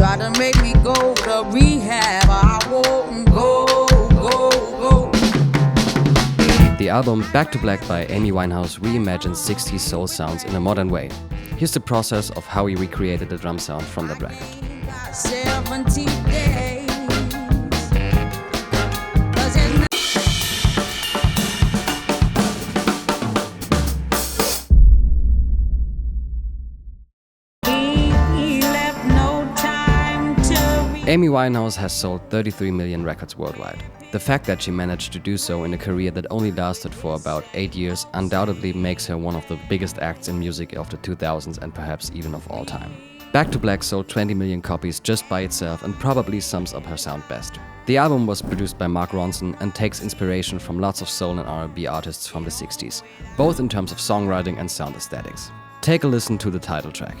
Try to make me go to rehab, I won't go. The album Back to Black by Amy Winehouse reimagines 60s soul sounds in a modern way. Here's the process of how he recreated the drum sound from that record. 70 days. Amy Winehouse has sold 33 million records worldwide. The fact that she managed to do so in a career that only lasted for about 8 years undoubtedly makes her one of the biggest acts in music of the 2000s and perhaps even of all time. Back to Black sold 20 million copies just by itself and probably sums up her sound best. The album was produced by Mark Ronson and takes inspiration from lots of soul and R&B artists from the 60s, both in terms of songwriting and sound aesthetics. Take a listen to the title track.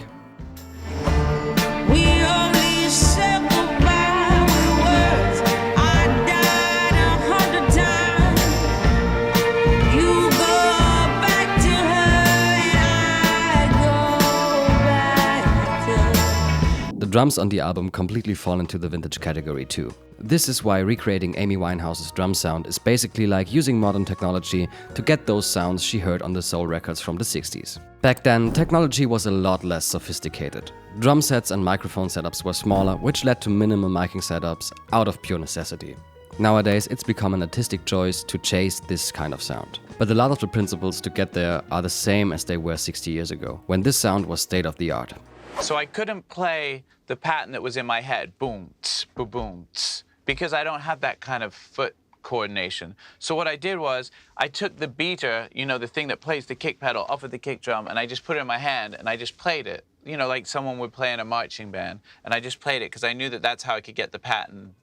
The drums on the album completely fall into the vintage category too. This is why recreating Amy Winehouse's drum sound is basically like using modern technology to get those sounds she heard on the soul records from the 60s. Back then, technology was a lot less sophisticated. Drum sets and microphone setups were smaller, which led to minimal miking setups out of pure necessity. Nowadays, it's become an artistic choice to chase this kind of sound. But a lot of the principles to get there are the same as they were 60 years ago, when this sound was state of the art. So I couldn't play the pattern that was in my head, boom, tss, boom, boom, tss, because I don't have that kind of foot coordination. So what I did was, I took the beater, you know, the thing that plays the kick pedal off of the kick drum, and I just put it in my hand, and I just played it, you know, like someone would play in a marching band. And I just played it because I knew that that's how I could get the pattern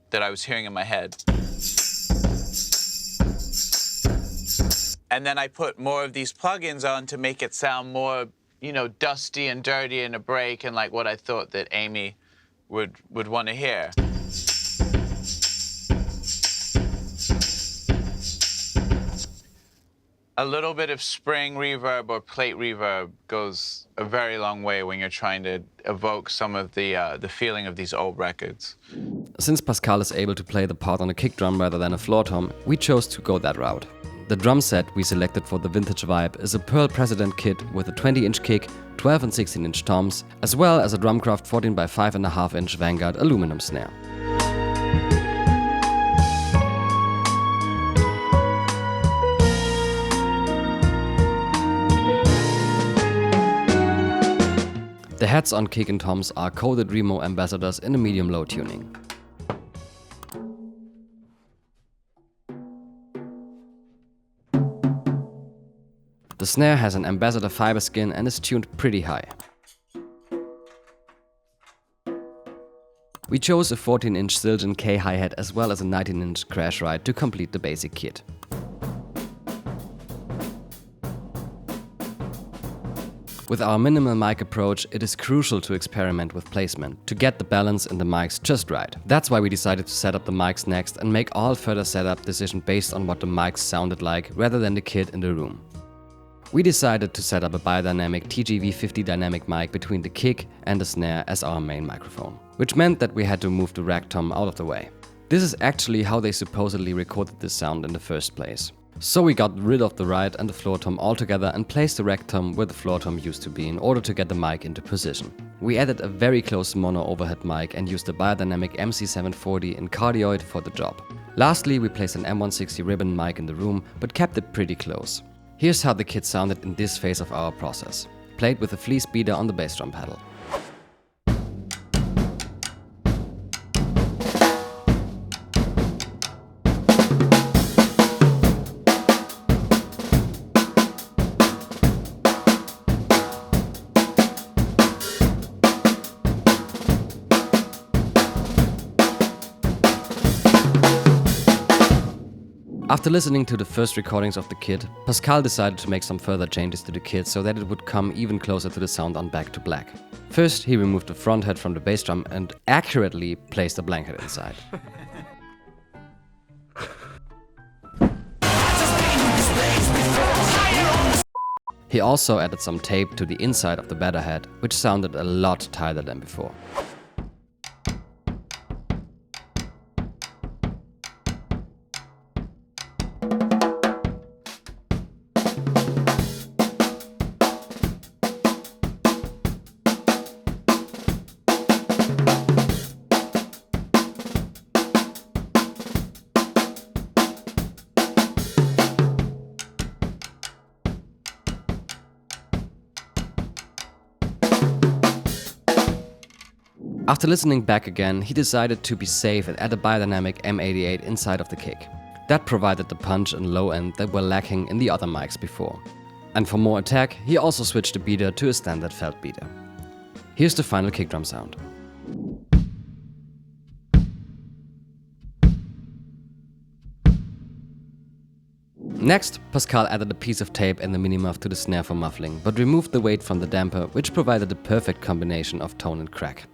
that I was hearing in my head. And then I put more of these plugins on to make it sound more, you know, dusty and dirty in a break, and like what I thought that Amy would want to hear. A little bit of spring reverb or plate reverb goes a very long way when you're trying to evoke some of the feeling of these old records. Since Pascal is able to play the part on a kick drum rather than a floor tom, we chose to go that route. The drum set we selected for the vintage vibe is a Pearl President kit with a 20-inch kick, 12 and 16-inch toms, as well as a Drumcraft 14 by 5.5-inch Vanguard aluminum snare. The heads on kick and toms are coded Remo Ambassadors in a medium-low tuning. The snare has an Ambassador fiber skin and is tuned pretty high. We chose a 14-inch Zildjian K hi-hat as well as a 19-inch crash ride to complete the basic kit. With our minimal mic approach, it is crucial to experiment with placement, to get the balance in the mics just right. That's why we decided to set up the mics next and make all further setup decisions based on what the mics sounded like rather than the kit in the room. We decided to set up a biodynamic TGV50 dynamic mic between the kick and the snare as our main microphone, which meant that we had to move the rack tom out of the way. This is actually how they supposedly recorded this sound in the first place. So we got rid of the ride and the floor tom altogether and placed the rack tom where the floor tom used to be in order to get the mic into position. We added a very close mono overhead mic and used a biodynamic MC740 in cardioid for the job. Lastly, we placed an M160 ribbon mic in the room, but kept it pretty close. Here's how the kit sounded in this phase of our process, played with a fleece beater on the bass drum pedal. After listening to the first recordings of the kit, Pascal decided to make some further changes to the kit so that it would come even closer to the sound on Back to Black. First, he removed the front head from the bass drum and accurately placed a blanket inside. He also added some tape to the inside of the better head, which sounded a lot tighter than before. After listening back again, he decided to be safe and add a biodynamic M88 inside of the kick. That provided the punch and low end that were lacking in the other mics before. And for more attack, he also switched the beater to a standard felt beater. Here's the final kick drum sound. Next, Pascal added a piece of tape and the mini-muff to the snare for muffling, but removed the weight from the damper, which provided the perfect combination of tone and crack.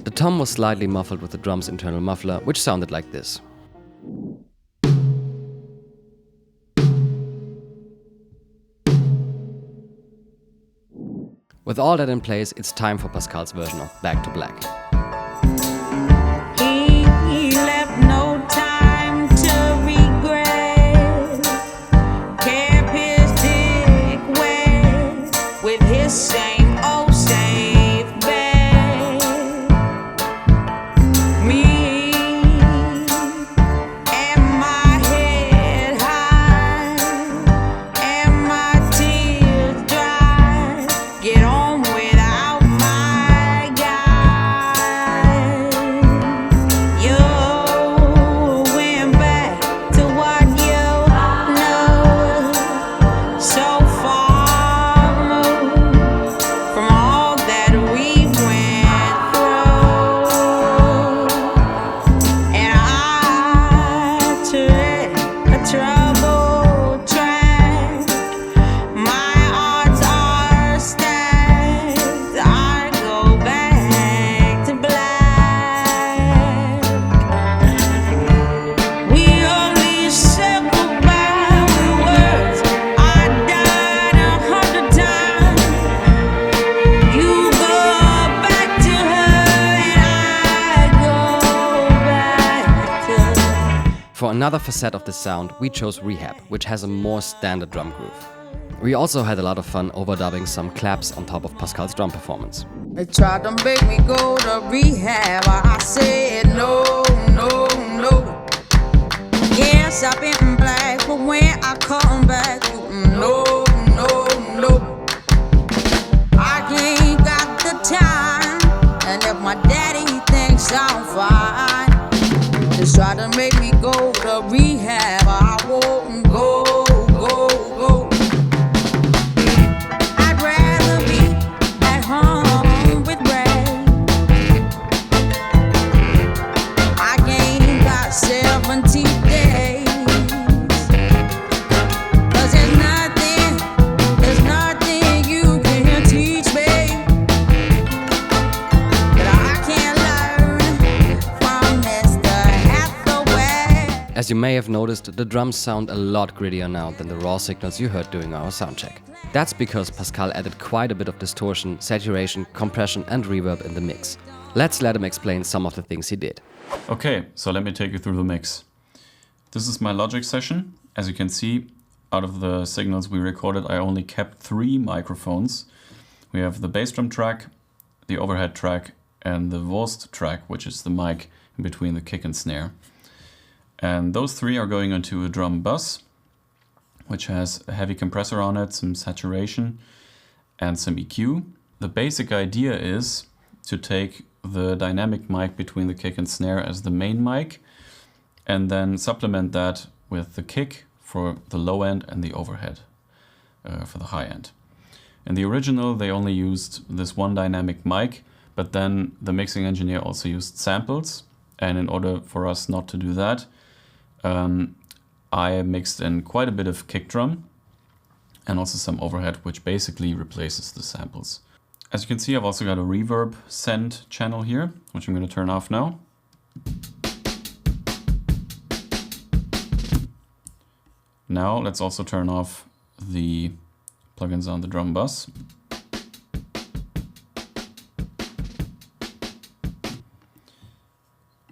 The tom was slightly muffled with the drum's internal muffler, which sounded like this. With all that in place, it's time for Pascal's version of Back to Black. He left no time to regret. Kept his dick wet with his same old safe bet. Me and my head high and my tears dry. Get on without my guy. You went back to what you know. So far removed from all that we went through. And I took a troubled track. My odds are stacked. I go back to black. We only said goodbye with words. I died 100 times. You go back to her, and I go back to her. For another facet of the sound, we chose Rehab, which has a more standard drum groove. We also had a lot of fun overdubbing some claps on top of Pascal's drum performance. They tried to make me go to rehab. I said no, no, no. Yes, I've been black, but when I come back, no, no, no. I ain't got the time, and if my daddy thinks I'm fine, just try to make me go to rehab. I won't go, go, go. I'd rather be at home with Ray. I ain't got 70 days. 'Cause there's nothing you can teach me that I can't learn from Mr. Hathaway. As you may have noticed, the drums sound a lot grittier now than the raw signals you heard during our soundcheck. That's because Pascal added quite a bit of distortion, saturation, compression and reverb in the mix. Let's let him explain some of the things he did. Okay, so let me take you through the mix. This is my Logic session. As you can see, out of the signals we recorded, I only kept 3 microphones. We have the bass drum track, the overhead track, and the Wurst track, which is the mic in between the kick and snare. And those 3 are going onto a drum bus, which has a heavy compressor on it, some saturation, and some EQ. The basic idea is to take the dynamic mic between the kick and snare as the main mic, and then supplement that with the kick for the low end and the overhead for the high end. In the original, they only used this one dynamic mic, but then the mixing engineer also used samples. And in order for us not to do that, I mixed in quite a bit of kick drum and also some overhead, which basically replaces the samples. As you can see, I've also got a reverb send channel here, which I'm going to turn off now. Now let's also turn off the plugins on the drum bus.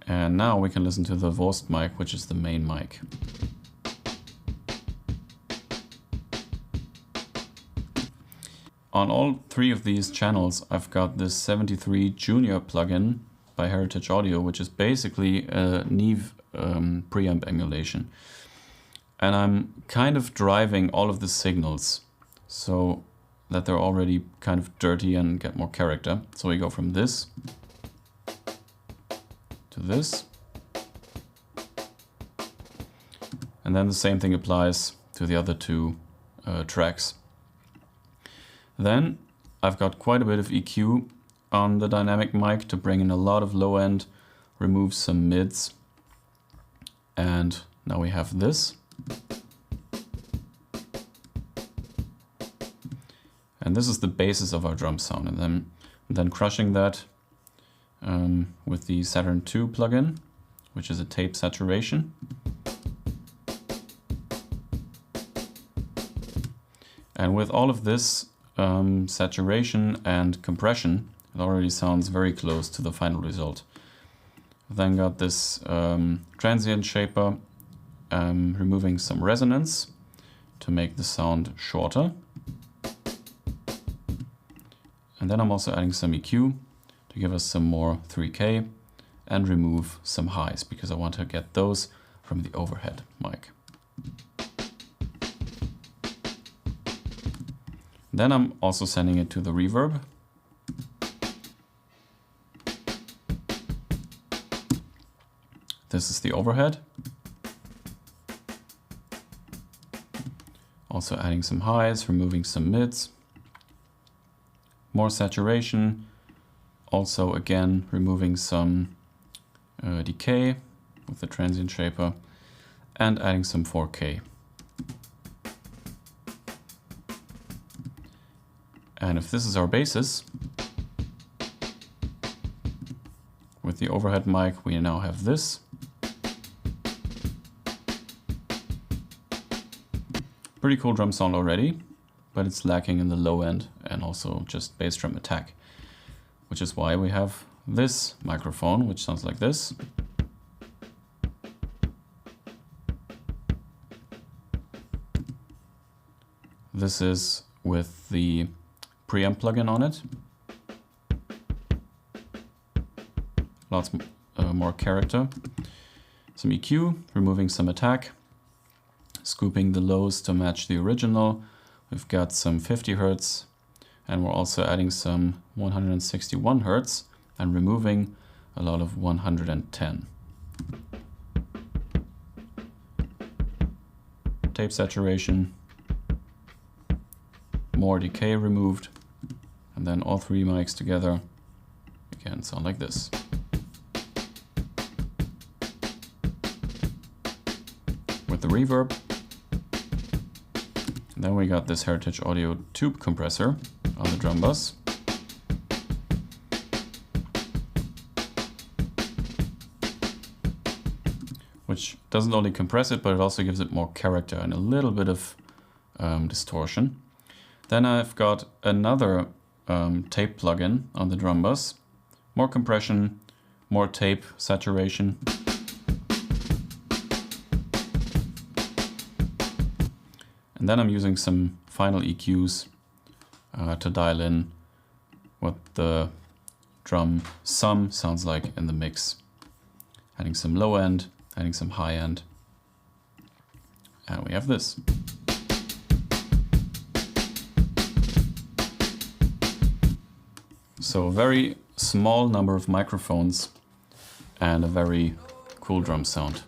And now we can listen to the Wurst mic, which is the main mic. On all 3 of these channels, I've got this 73 Junior plugin by Heritage Audio, which is basically a Neve preamp emulation. and I'm kind of driving all of the signals so that they're already kind of dirty and get more character. So we go from this to this. And then the same thing applies to the other two tracks. Then I've got quite a bit of EQ on the dynamic mic to bring in a lot of low end, remove some mids. And now we have this. And this is the basis of our drum sound. And then crushing that with the Saturn II plugin, which is a tape saturation. And with all of this saturation and compression, it already sounds very close to the final result. I've then got this transient shaper, removing some resonance to make the sound shorter. And then I'm also adding some EQ to give us some more 3K and remove some highs because I want to get those from the overhead mic. Then I'm also sending it to the reverb. This is the overhead. Also adding some highs, removing some mids. More saturation. Also again removing some decay with the transient shaper and adding some 4K. And if this is our basis, with the overhead mic we now have this. Pretty cool drum sound already, but it's lacking in the low end and also just bass drum attack, which is why we have this microphone, which sounds like this. This is with the preamp plugin on it. Lots more character. Some EQ, removing some attack. Scooping the lows to match the original. We've got some 50 Hertz and we're also adding some 161 Hertz and removing a lot of 110. Tape saturation, more decay removed, and then all three mics together again sound like this. With the reverb. Then we got this Heritage Audio tube compressor on the drum bus. Which doesn't only compress it, but it also gives it more character and a little bit of distortion. Then I've got another tape plugin on the drum bus. More compression, more tape saturation. And then I'm using some final EQs to dial in what the drum sum sounds like in the mix. Adding some low end, adding some high end. And we have this. So a very small number of microphones and a very cool drum sound.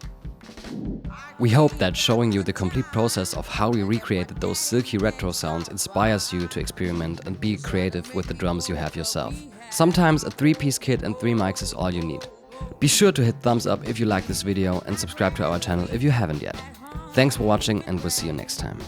We hope that showing you the complete process of how we recreated those silky retro sounds inspires you to experiment and be creative with the drums you have yourself. Sometimes a 3-piece kit and 3 mics is all you need. Be sure to hit thumbs up if you like this video and subscribe to our channel if you haven't yet. Thanks for watching and we'll see you next time.